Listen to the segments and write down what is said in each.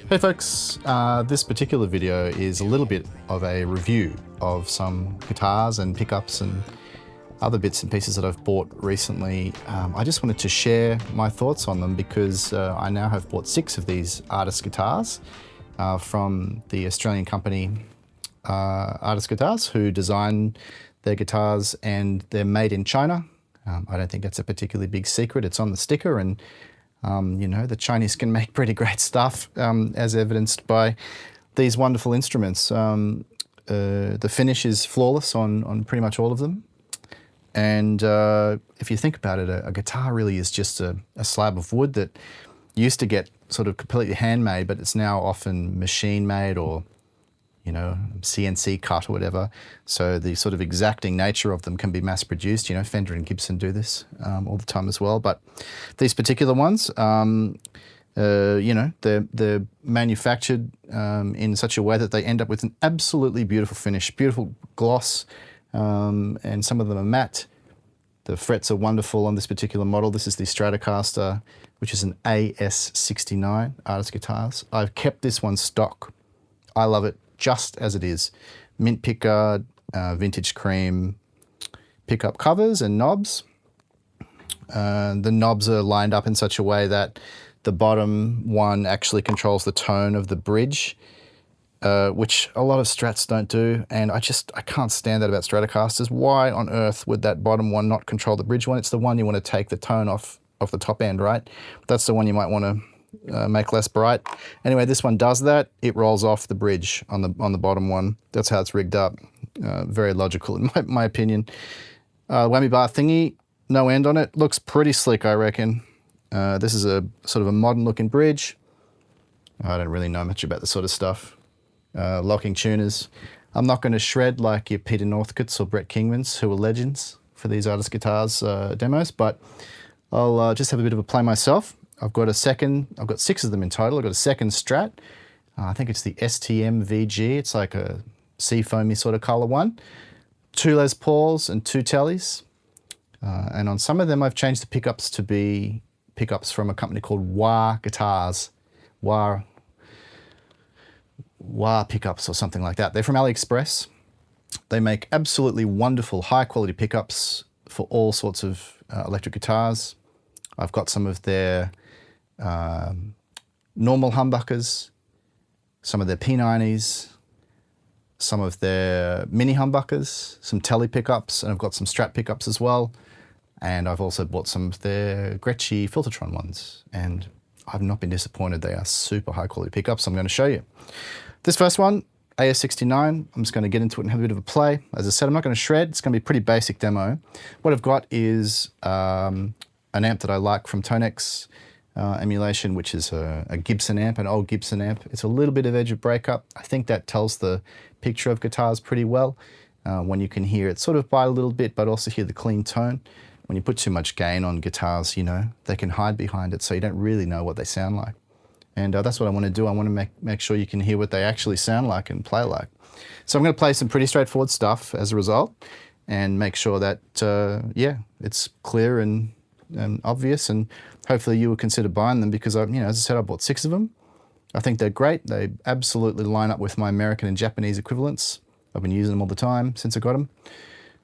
Hey folks, this particular video is a little bit of a review of some guitars and pickups and other bits and pieces that I've bought recently. I just wanted to share my thoughts on them because I now have bought 6 of these artist guitars from the Australian company Artist Guitars, who design their guitars, and they're made in China. I don't think that's a particularly big secret. It's on the sticker, and you know, the Chinese can make pretty great stuff, as evidenced by these wonderful instruments. The finish is flawless on pretty much all of them. And if you think about it, a guitar really is just a slab of wood that used to get sort of completely handmade, but it's now often machine made or, you know, CNC cut or whatever. So the sort of exacting nature of them can be mass produced. You know, Fender and Gibson do this all the time as well. But these particular ones, you know, they're manufactured in such a way that they end up with an absolutely beautiful finish, beautiful gloss, and some of them are matte. The frets are wonderful on this particular model. This is the Stratocaster, which is an AS69 Artist Guitars. I've kept this one stock. I love it just as it is. Mint pickguard, vintage cream pickup covers and knobs. The knobs are lined up in such a way that the bottom one actually controls the tone of the bridge, which a lot of Strats don't do, and I can't stand that about Stratocasters. Why on earth would that bottom one not control the bridge one? It's the one you want to take the tone off the top end, right? That's the one you might want to make less bright. Anyway, this one does that. It rolls off the bridge on the bottom one. That's how it's rigged up. Very logical in my opinion. Whammy bar thingy, no end on it. Looks pretty slick, I reckon. This is a sort of a modern looking bridge. I don't really know much about this sort of stuff. Locking tuners. I'm not going to shred like your Peter Northcotes or Brett Kingmans, who are legends for these Artist Guitars demos, but I'll just have a bit of a play myself. I've got 6 of them in total. I've got a second Strat. I think it's the STMVG. It's like a seafoamy sort of color one. 2 Les Pauls and 2 Teles. And on some of them, I've changed the pickups to be pickups from a company called Waaah Guitars. Waaah Pickups or something like that. They're from AliExpress. They make absolutely wonderful, high quality pickups for all sorts of electric guitars. I've got some of their normal humbuckers, some of their P90s, some of their mini humbuckers, some Tele pickups, and I've got some Strat pickups as well. And I've also bought some of their Gretsch Filtertron ones, and I've not been disappointed. They are super high quality pickups. I'm going to show you. This first one, AS69, I'm just going to get into it and have a bit of a play. As I said, I'm not going to shred. It's going to be a pretty basic demo. What I've got is an amp that I like from Tonex emulation, which is a Gibson amp, an old Gibson amp. It's a little bit of edge of breakup. I think that tells the picture of guitars pretty well. When you can hear it sort of bite a little bit, but also hear the clean tone. When you put too much gain on guitars, you know, they can hide behind it, so you don't really know what they sound like. And that's what I want to do. I want to make sure you can hear what they actually sound like and play like. So I'm going to play some pretty straightforward stuff as a result, and make sure that, yeah, it's clear and obvious, and hopefully you will consider buying them because, you know, as I said, I bought 6 of them. I think they're great. They absolutely line up with my American and Japanese equivalents. I've been using them all the time since I got them.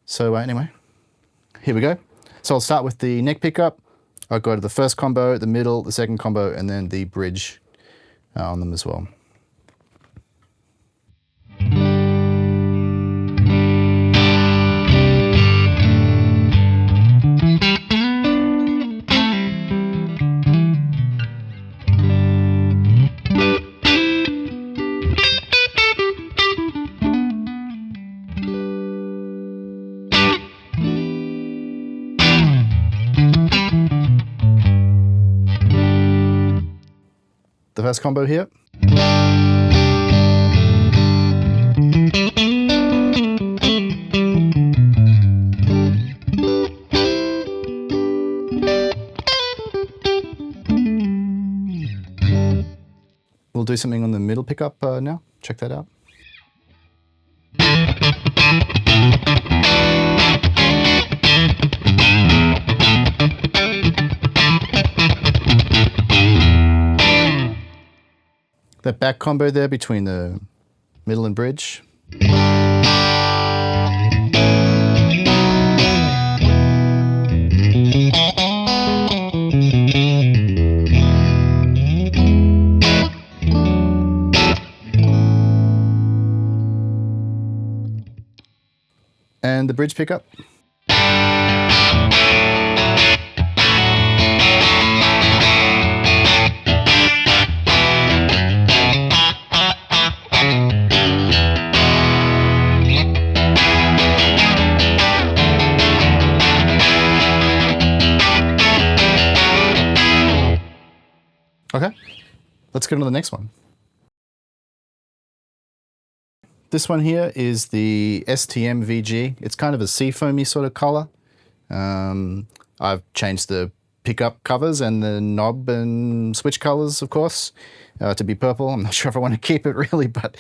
So anyway, here we go. So I'll start with the neck pickup. I'll go to the first combo, the middle, the second combo, and then the bridge on them as well. The first combo here. We'll do something on the middle pickup now. Check that out. That back combo there between the middle and bridge. And the bridge pickup. Okay, let's go to the next one. This one here is the STMVG. It's kind of a seafoamy sort of color. I've changed the pickup covers and the knob and switch colors, of course, to be purple. I'm not sure if I want to keep it really, but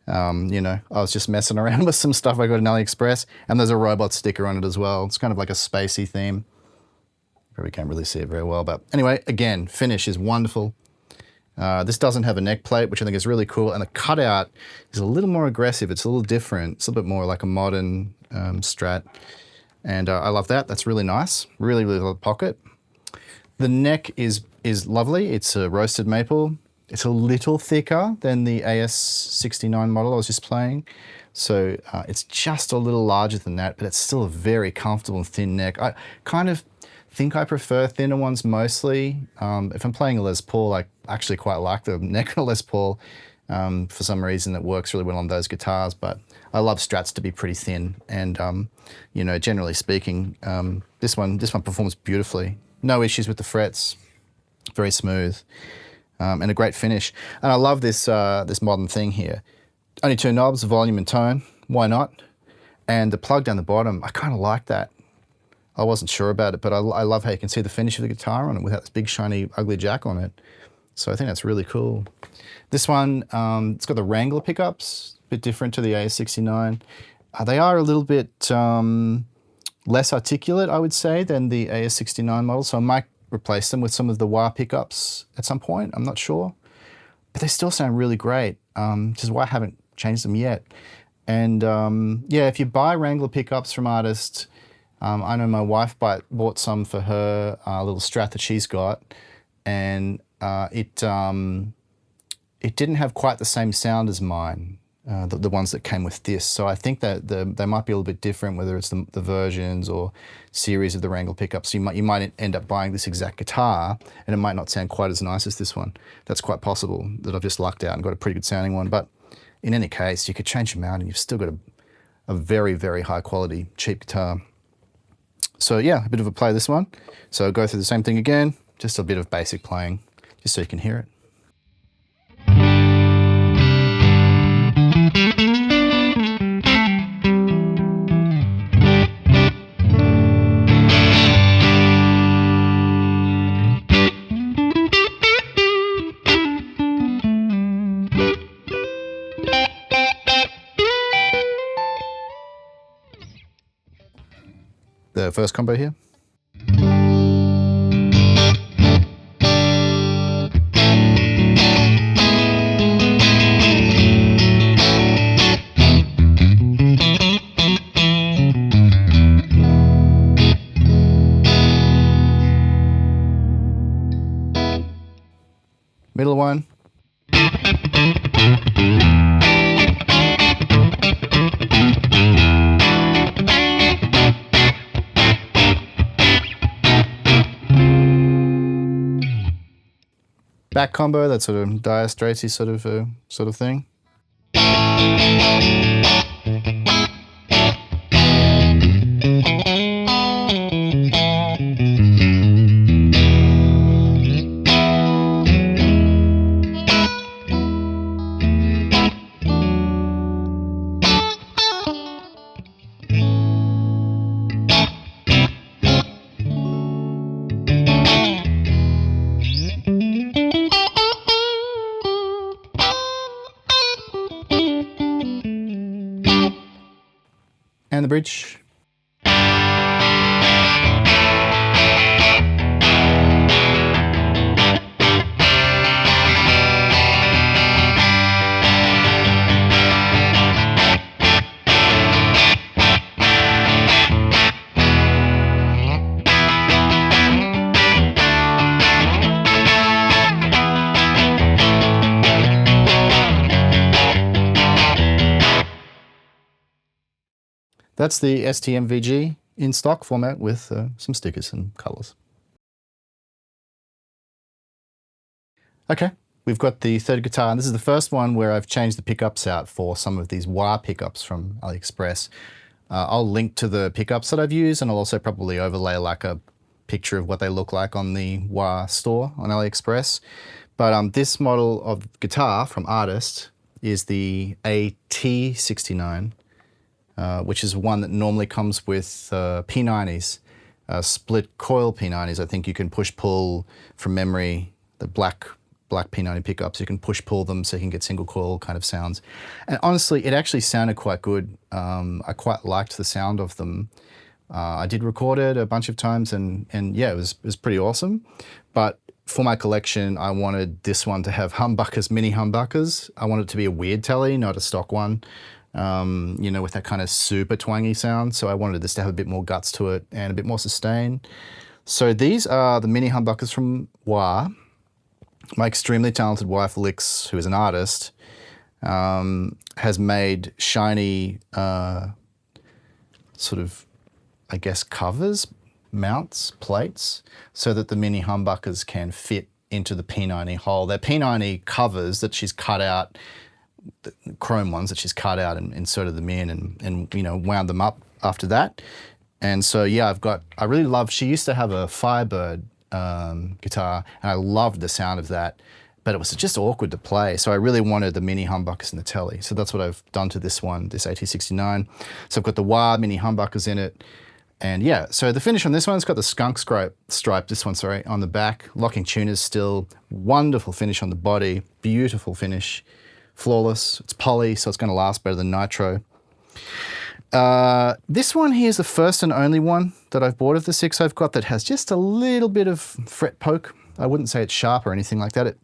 you know, I was just messing around with some stuff I got in AliExpress, and there's a robot sticker on it as well. It's kind of like a spacey theme. Probably can't really see it very well, but anyway, again, finish is wonderful. This doesn't have a neck plate, which I think is really cool, and the cutout is a little more aggressive. It's a little different. It's a little bit more like a modern Strat, and I love that. That's really nice. Really, really love the pocket. The neck is lovely. It's a roasted maple. It's a little thicker than the AS69 model I was just playing, so it's just a little larger than that, but it's still a very comfortable and thin neck. I kind of think I prefer thinner ones mostly. If I'm playing a Les Paul, I actually quite like the neck of a Les Paul. For some reason, it works really well on those guitars, but I love Strats to be pretty thin, and you know, generally speaking, this one performs beautifully. No issues with the frets, very smooth, and a great finish. And I love this this modern thing here. Only two knobs, volume and tone. Why not? And the plug down the bottom, I kind of like that. I wasn't sure about it, but I love how you can see the finish of the guitar on it without this big shiny ugly jack on it. So I think that's really cool. This one, it's got the Wrangler pickups, a bit different to the AS69. They are a little bit less articulate, I would say, than the AS69 model, so I might replace them with some of the Waaah pickups at some point, I'm not sure. But they still sound really great, which is why I haven't changed them yet. And yeah, if you buy Wrangler pickups from artists, I know my wife bought some for her little Strat that she's got, and it didn't have quite the same sound as mine, the ones that came with this. So I think that they might be a little bit different, whether it's the versions or series of the Wrangler pickups. You might end up buying this exact guitar, and it might not sound quite as nice as this one. That's quite possible, that I've just lucked out and got a pretty good sounding one. But in any case, you could change them out, and you've still got a very, very high quality, cheap guitar. So yeah, a bit of a play this one. So go through the same thing again, just a bit of basic playing, just so you can hear it. The first combo here. Middle one. Back combo, that sort of Dire Straitsy sort of thing. And the bridge. That's the STMVG in stock format with some stickers and colours. Okay, we've got the third guitar, and this is the first one where I've changed the pickups out for some of these Waaah pickups from AliExpress. I'll link to the pickups that I've used, and I'll also probably overlay like a picture of what they look like on the Waaah store on AliExpress. But this model of guitar from Artist is the AT69, which is one that normally comes with P90s, split coil P90s. I think you can push-pull from memory, the black P90 pickups, you can push-pull them so you can get single coil kind of sounds. And honestly, it actually sounded quite good. I quite liked the sound of them. I did record it a bunch of times and yeah, it was pretty awesome. But for my collection, I wanted this one to have humbuckers, mini humbuckers. I wanted it to be a weird Tele, not a stock one, you know, with that kind of super twangy sound. So I wanted this to have a bit more guts to it and a bit more sustain. So these are the mini humbuckers from Waaah. My extremely talented wife, Lix, who is an artist, has made shiny sort of, I guess, covers, mounts, plates, so that the mini humbuckers can fit into the P90 hole. They're P90 covers that she's cut out, the chrome ones that she's cut out and inserted them in and you know, wound them up after that. And so, yeah, I really love, she used to have a Firebird guitar, and I loved the sound of that, but it was just awkward to play. So I really wanted the mini humbuckers and the Tele. So that's what I've done to this one, this AT69. So I've got the Waaah mini humbuckers in it. And yeah, so the finish on this one, it's got the skunk stripe, this one, sorry, on the back. Locking tuners still, wonderful finish on the body, beautiful finish, flawless. It's poly, so it's gonna last better than nitro. This one here is the first and only one that I've bought of the 6 I've got that has just a little bit of fret poke. I wouldn't say it's sharp or anything like that. It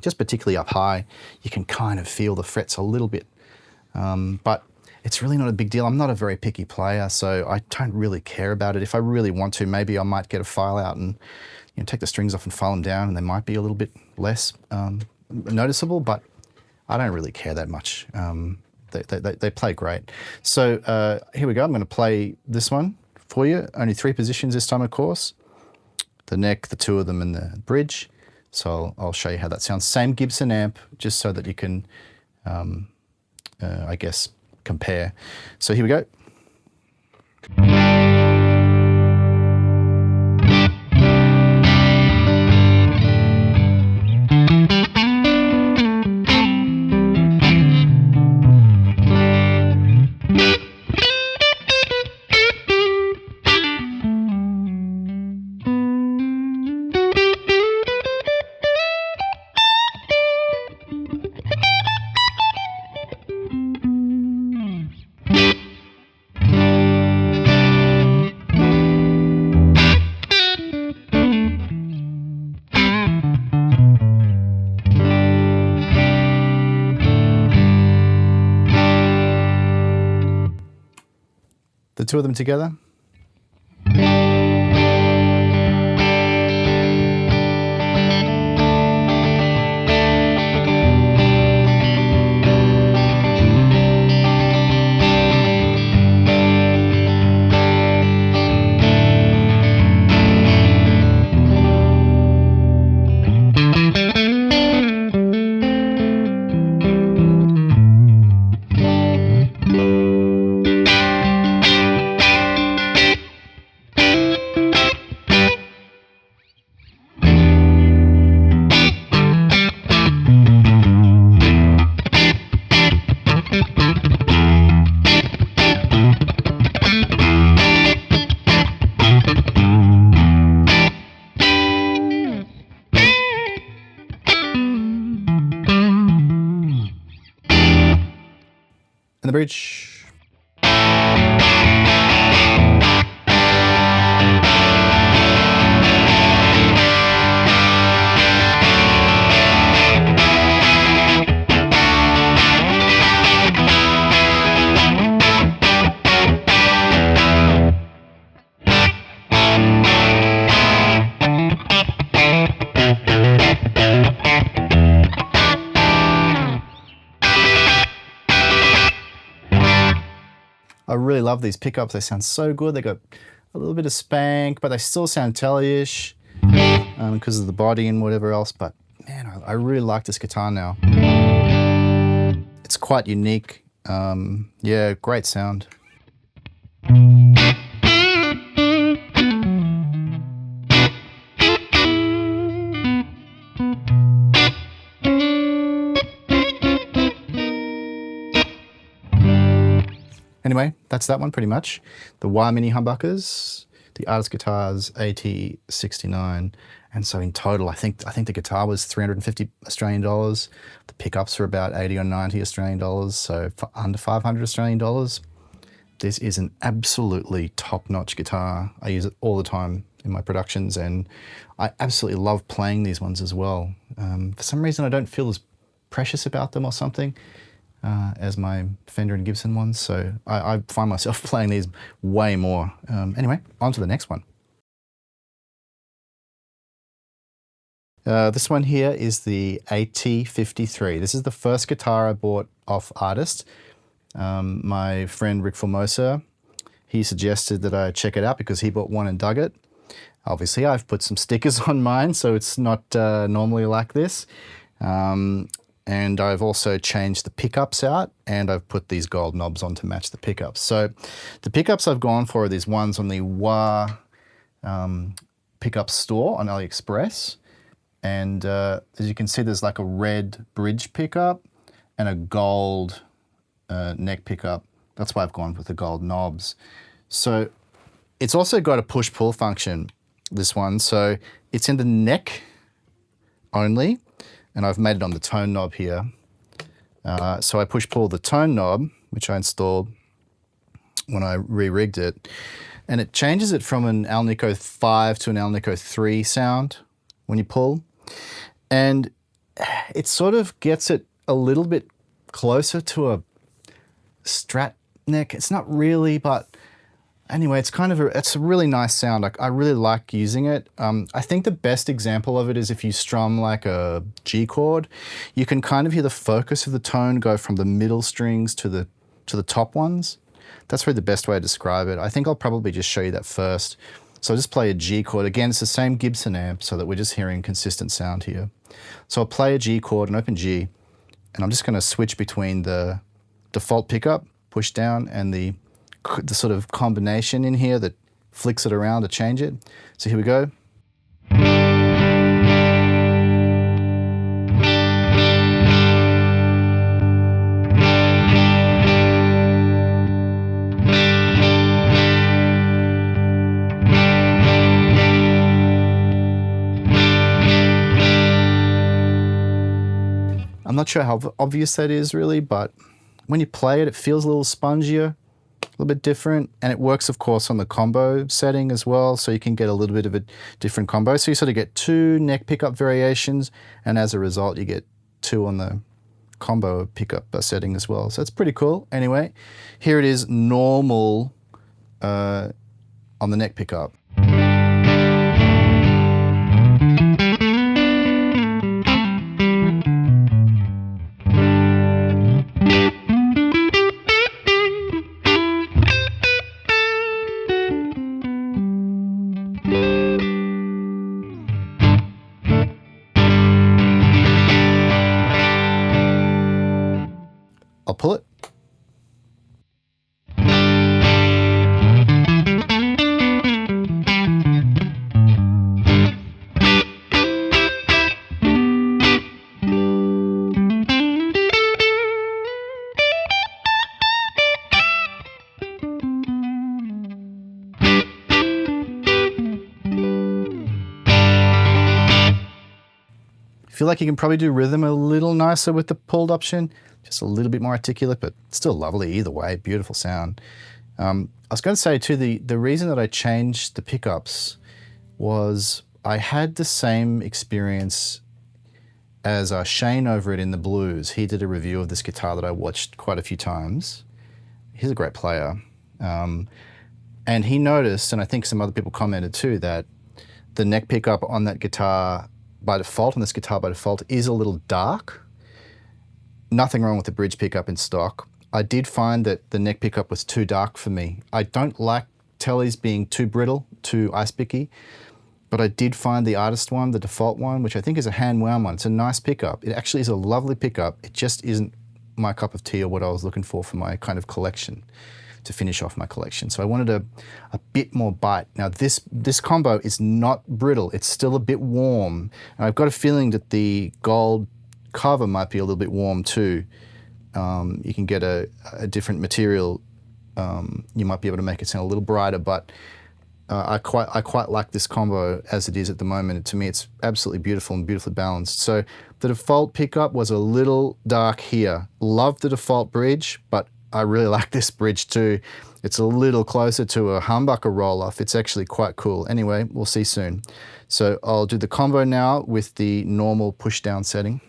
just particularly up high, you can kind of feel the frets a little bit. But it's really not a big deal. I'm not a very picky player, so I don't really care about it. If I really want to, maybe I might get a file out and, you know, take the strings off and file them down, and they might be a little bit less noticeable, but I don't really care that much. They play great. So here we go. I'm going to play this one for you. Only 3 positions this time, of course. The neck, the 2 of them, and the bridge. So I'll show you how that sounds. Same Gibson amp, just so that you can, I guess, compare. So here we go. The 2 of them together. And the bridge. really love these pickups. They sound so good. They got a little bit of spank, but they still sound Tele-ish because of the body and whatever else. But man, I really like this guitar now. It's quite unique. Yeah, great sound. Anyway, that's that one pretty much. The Waaah Mini Humbuckers, the Artist Guitars AT69, and so in total, I think the guitar was 350 Australian dollars. The pickups are about 80 or 90 Australian dollars, so for under 500 Australian dollars. This is an absolutely top-notch guitar. I use it all the time in my productions, and I absolutely love playing these ones as well. For some reason, I don't feel as precious about them or something as my Fender and Gibson ones, so I find myself playing these way more. Anyway, on to the next one. This one here is the AT53. This is the first guitar I bought off Artist. My friend Rick Formosa, he suggested that I check it out because he bought one and dug it. Obviously, I've put some stickers on mine, so it's not normally like this. And I've also changed the pickups out, and I've put these gold knobs on to match the pickups. So the pickups I've gone for are these ones on the Waaah Pickups store on AliExpress. And as you can see, there's like a red bridge pickup and a gold neck pickup. That's why I've gone with the gold knobs. So it's also got a push-pull function, this one. So it's in the neck only, and I've made it on the tone knob here. So I push-pull the tone knob, which I installed when I re-rigged it, and it changes it from an Alnico 5 to an Alnico 3 sound when you pull. And it sort of gets it a little bit closer to a Strat neck. It's not really, but anyway, it's kind of it's a really nice sound. I really like using it. I think the best example of it is if you strum like a G chord, you can kind of hear the focus of the tone go from the middle strings to the top ones. That's really the best way to describe it. I think I'll probably just show you that first. So I'll just play a G chord. Again, it's the same Gibson amp so that we're just hearing consistent sound here. So I'll play a G chord, an open G, and I'm just going to switch between the default pickup, push down, and the sort of combination in here that flicks it around to change it. So here we go. I'm not sure how obvious that is really, but when you play it, it feels a little spongier, a little bit different, and it works, of course, on the combo setting as well, so you can get a little bit of a different combo. So you sort of get 2 neck pickup variations, and as a result, you get 2 on the combo pickup setting as well. So it's pretty cool. Anyway, here it is normal on the neck pickup. I'll pull it. I feel like you can probably do rhythm a little nicer with the pulled option, just a little bit more articulate, but still lovely either way, beautiful sound. I was going to say too, the reason that I changed the pickups was I had the same experience as Shane over at In the Blues. He did a review of this guitar that I watched quite a few times. He's a great player. And he noticed, and I think some other people commented too, that the neck pickup on that guitar by default, on this guitar by default, is a little dark. Nothing wrong with the bridge pickup in stock. I did find that the neck pickup was too dark for me. I don't like Teles being too brittle, too ice picky, but I did find the artist one, the default one, which I think is a hand wound one. It's a nice pickup. It actually is a lovely pickup. It just isn't my cup of tea or what I was looking for my kind of collection, to finish off my collection. So I wanted a bit more bite. Now this combo is not brittle. It's still a bit warm. And I've got a feeling that the gold cover might be a little bit warm too. You can get a different material. You might be able to make it sound a little brighter, but I quite like this combo as it is at the moment. To me, it's absolutely beautiful and beautifully balanced. So the default pickup was a little dark here. Love the default bridge, but I really like this bridge too. It's a little closer to a humbucker roll-off. It's actually quite cool. Anyway, we'll see soon. So I'll do the combo now with the normal push-down setting.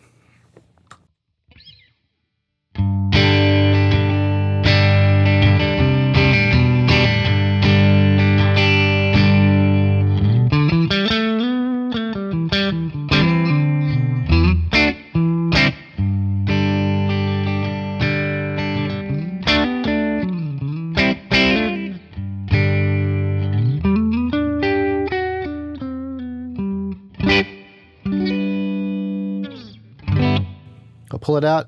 I'll pull it out.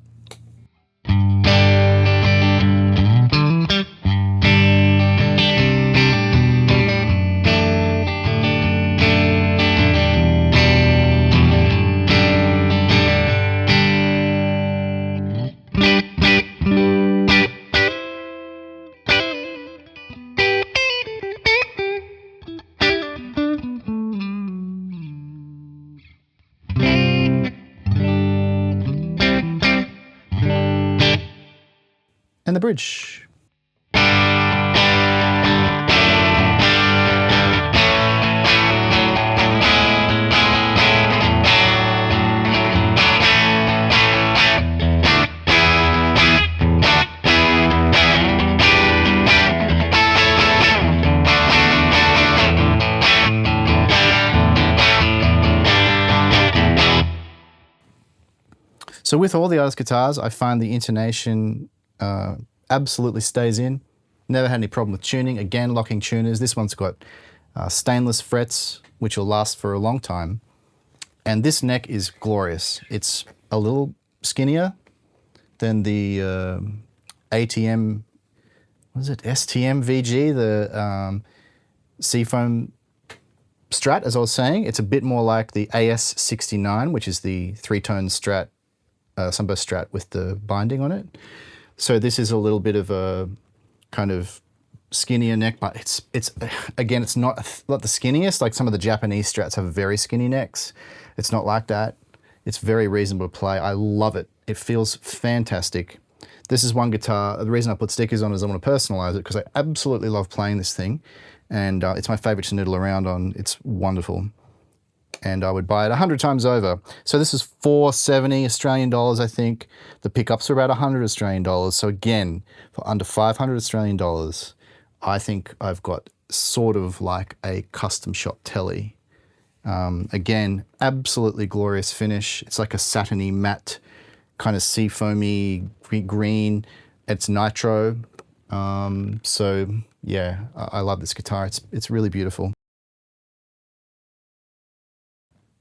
And the bridge. So with all the artist guitars, I find the intonation absolutely stays in. Never had any problem with tuning. Again, locking tuners. This one's got stainless frets, which will last for a long time. And this neck is glorious. It's a little skinnier than the ATM, what is it, STMVG, the Seafoam Strat, as I was saying. It's a bit more like the AS69, which is the three-tone Strat, sunburst Strat with the binding on it. So this is a little bit of a kind of skinnier neck, but it's again, it's not the skinniest. Like some of the Japanese Strats have very skinny necks. It's not like that. It's very reasonable to play. I love it. It feels fantastic. This is one guitar. The reason I put stickers on is I want to personalize it because I absolutely love playing this thing. And it's my favorite to noodle around on. It's wonderful. And I would buy it 100 times over. So this is $470 Australian dollars, I think. The pickups are about 100 Australian dollars. So again, for under 500 Australian dollars, I think I've got sort of like a custom shop Tele. Again, absolutely glorious finish. It's like a satiny matte, kind of sea foamy green. It's nitro. So yeah, I love this guitar. It's really beautiful.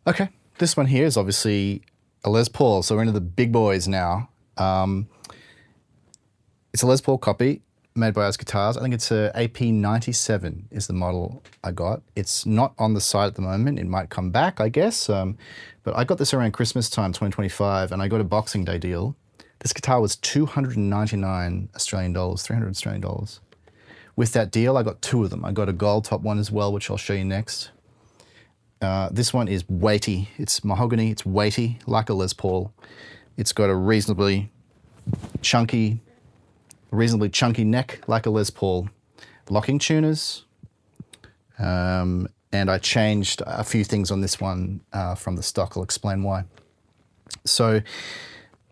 Okay, this one here is obviously a Les Paul, so we're into the big boys now. It's a Les Paul copy made by us guitars. I think it's a AP97 is the model I got. It's not on the site at the moment. It might come back, I guess. But I got this around Christmas time, 2025, and I got a Boxing Day deal. This guitar was 299 Australian dollars, 300 Australian dollars. With that deal, I got two of them. I got a GoldTop one as well, which I'll show you next. This one is weighty. It's mahogany, it's weighty, like a Les Paul. It's got a reasonably chunky neck, like a Les Paul. Locking tuners. And I changed a few things on this one from the stock. I'll explain why. So,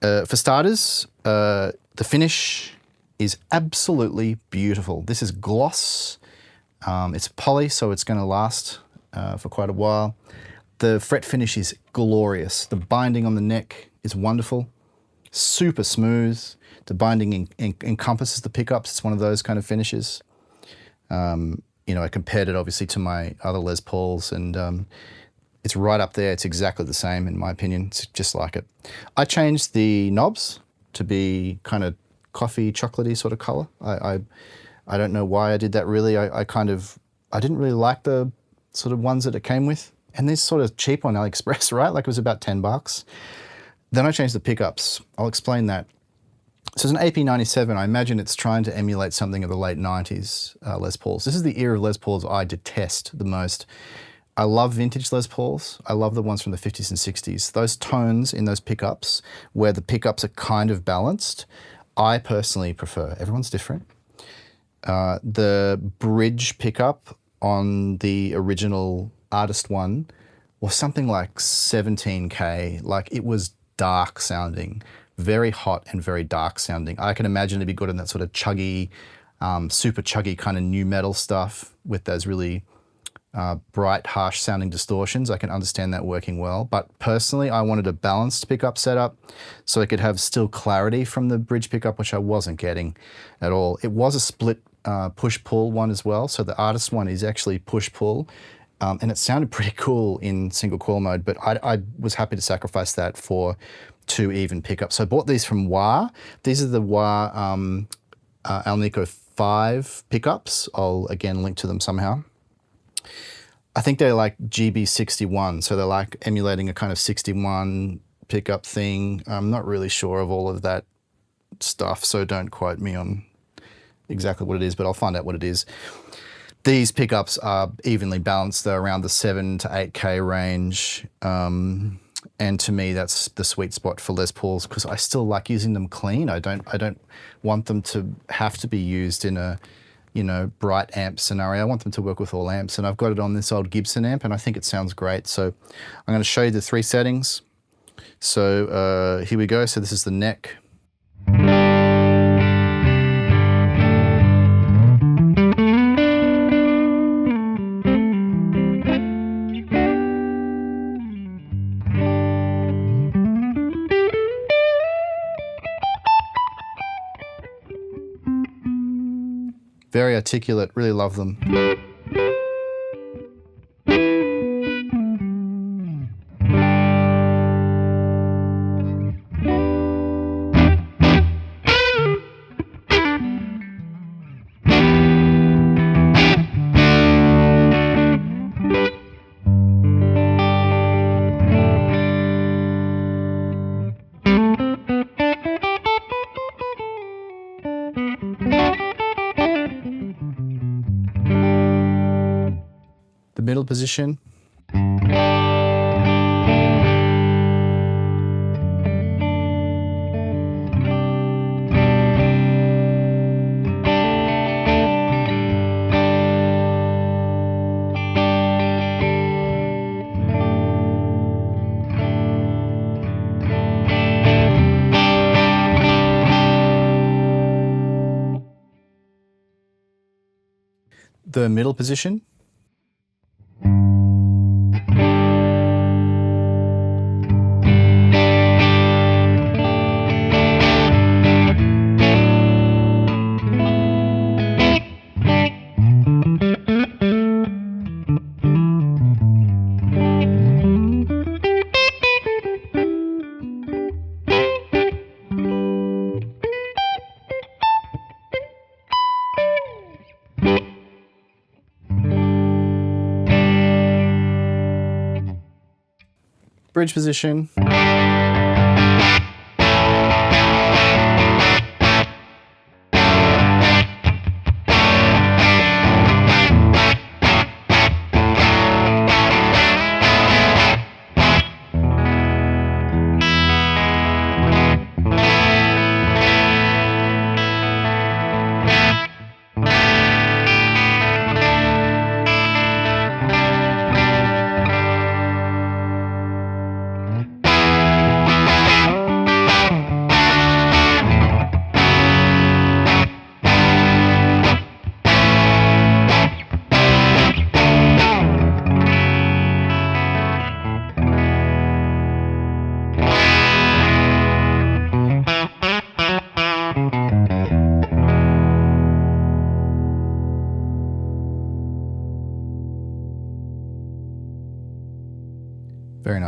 for starters, the finish is absolutely beautiful. This is gloss. It's poly, so it's going to last for quite a while. The fret finish is glorious. The binding on the neck is wonderful. super smooth. The binding encompasses the pickups. It's one of those kind of finishes. You know, I compared it obviously to my other Les Pauls, and it's right up there. It's exactly the same in my opinion. It's just like it. I changed the knobs to be kind of coffee chocolatey sort of color. I don't know why I did that really. I didn't really like the sort of ones that it came with. And these sort of cheap on AliExpress, right? Like it was about 10 bucks. Then I changed the pickups. I'll explain that. So it's an AP97. I imagine it's trying to emulate something of the late 90s Les Pauls. This is the era of Les Pauls I detest the most. I love vintage Les Pauls. I love the ones from the 50s and 60s. Those tones in those pickups, where the pickups are kind of balanced, I personally prefer. Everyone's different. The bridge pickup on the original artist one was something like 17K. Like it was dark sounding, very hot and very dark sounding. I can imagine it'd be good in that sort of chuggy, super chuggy kind of new metal stuff with those really bright, harsh sounding distortions. I can understand that working well. But personally, I wanted a balanced pickup setup so I could have still clarity from the bridge pickup, which I wasn't getting at all. It was a split push-pull one as well. So the artist one is actually push-pull. And it sounded pretty cool in single coil mode, but I was happy to sacrifice that for 2 even pickups. So I bought these from Waaah. These are the Waaah Alnico V pickups. I'll again link to them somehow. I think they're like GB61, so they're like emulating a kind of 61 pickup thing. I'm not really sure of all of that stuff, so don't quote me on exactly what it is, but I'll find out what it is. These pickups are evenly balanced. They're around the 7 to 8K range. And to me, that's the sweet spot for Les Pauls because I still like using them clean. I don't want them to have to be used in a, you know, bright amp scenario. I want them to work with all amps, and I've got it on this old Gibson amp, and I think it sounds great. So I'm going to show you the 3 settings. So here we go. So this is the neck. Very articulate, really love them. The middle position. The middle position. Bridge position.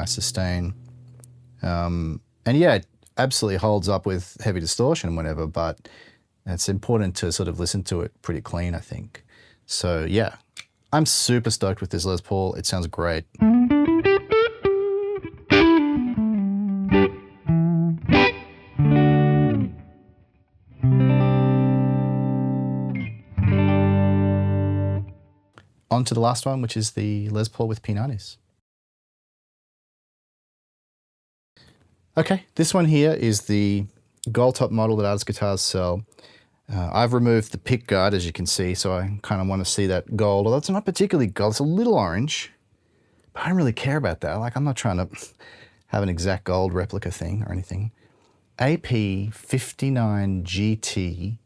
nice sustain. And yeah, it absolutely holds up with heavy distortion and whatever, but it's important to sort of listen to it pretty clean, I think. So yeah, I'm super stoked with this Les Paul. It sounds great. On to the last one, which is the Les Paul with P90s. Okay, this one here is the GoldTop model that artist guitars sell. I've removed the pick guard, as you can see, so I kind of want to see that gold, although it's not particularly gold, it's a little orange, but I don't really care about that. Like, I'm not trying to have an exact gold replica thing or anything. AP59 GT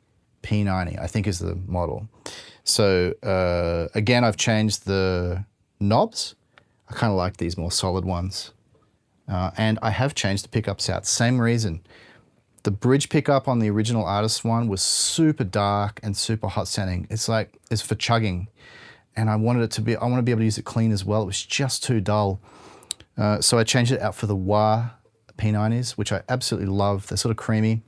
P90, I think is the model. So again, I've changed the knobs. I kind of like these more solid ones. And I have changed the pickups out, same reason. The bridge pickup on the original artist one was super dark and super hot sounding. It's like, it's for chugging. And I wanted it to be, I want to be able to use it clean as well. It was just too dull. So I changed it out for the Waaah P90s, which I absolutely love. They're sort of creamy.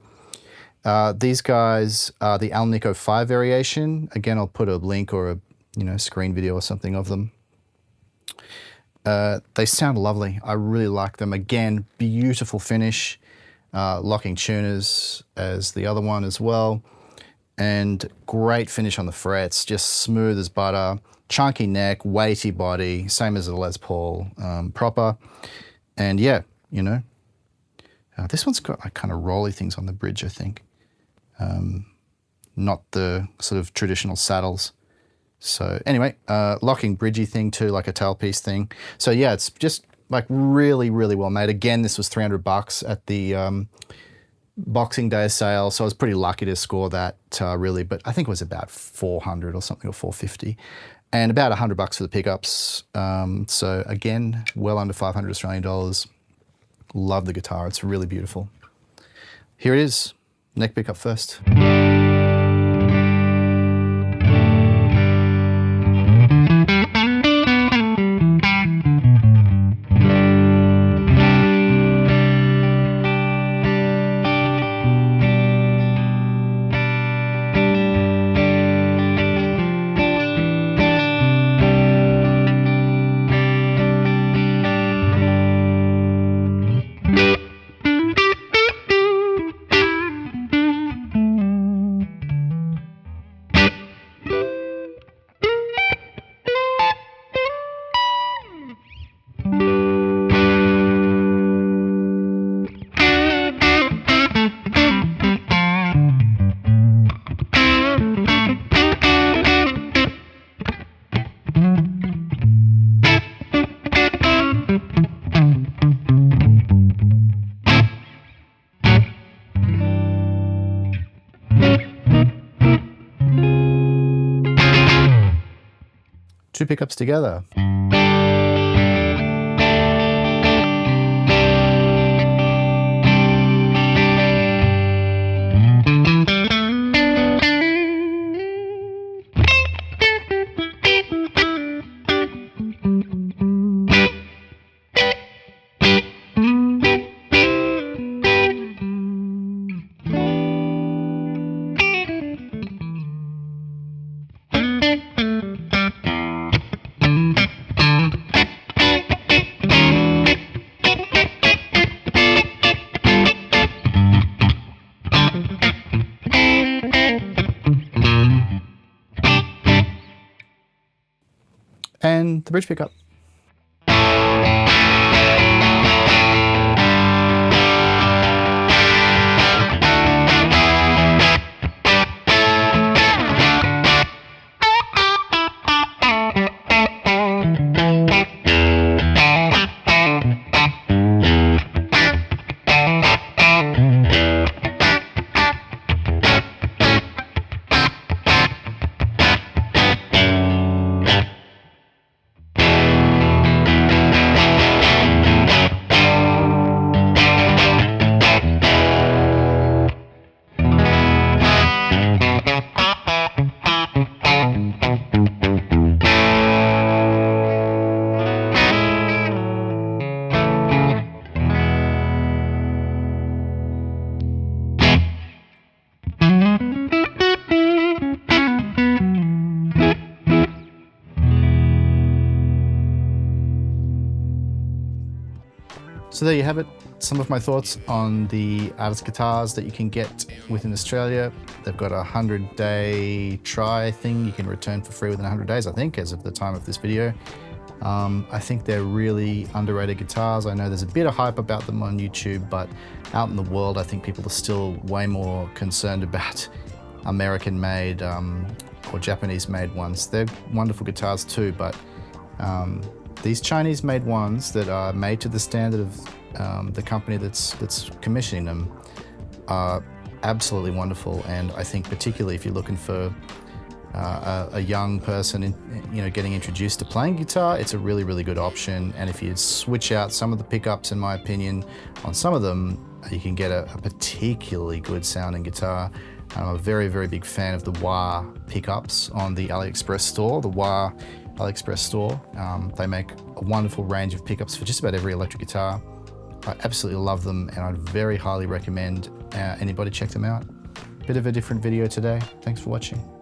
These guys are the Alnico V variation. Again, I'll put a link or a screen video or something of them. They sound lovely. I really like them. Again, beautiful finish. Locking tuners as the other one as well. And great finish on the frets, just smooth as butter. Chunky neck, weighty body, same as the Les Paul proper. And yeah, this one's got like kind of rolly things on the bridge, I think. Not the sort of traditional saddles. So anyway, locking bridgey thing too, like a tailpiece thing. So yeah, it's just like really, really well made. Again, this was $300 at the Boxing Day sale, so I was pretty lucky to score that really, but I think it was about 400 or something, or 450. And about $100 for the pickups. So again, well under 500 Australian dollars. Love the guitar, it's really beautiful. Here it is, neck pickup first. Two pickups together. And the bridge pickup. So there you have it. Some of my thoughts on the artist guitars that you can get within Australia. They've got a 100-day try thing. You can return for free within 100 days, I think, as of the time of this video. I think they're really underrated guitars. I know there's a bit of hype about them on YouTube, but out in the world, I think people are still way more concerned about American-made or Japanese-made ones. They're wonderful guitars too, but these Chinese-made ones that are made to the standard of the company that's commissioning them are absolutely wonderful. And I think particularly if you're looking for a young person, getting introduced to playing guitar, it's a really, really good option. And if you switch out some of the pickups, in my opinion, on some of them, you can get a particularly good sounding guitar. I'm a very, very big fan of the Waaah Pickups on the AliExpress store, the Waaah AliExpress store. They make a wonderful range of pickups for just about every electric guitar. I absolutely love them, and I'd very highly recommend anybody check them out. Bit of a different video today. Thanks for watching.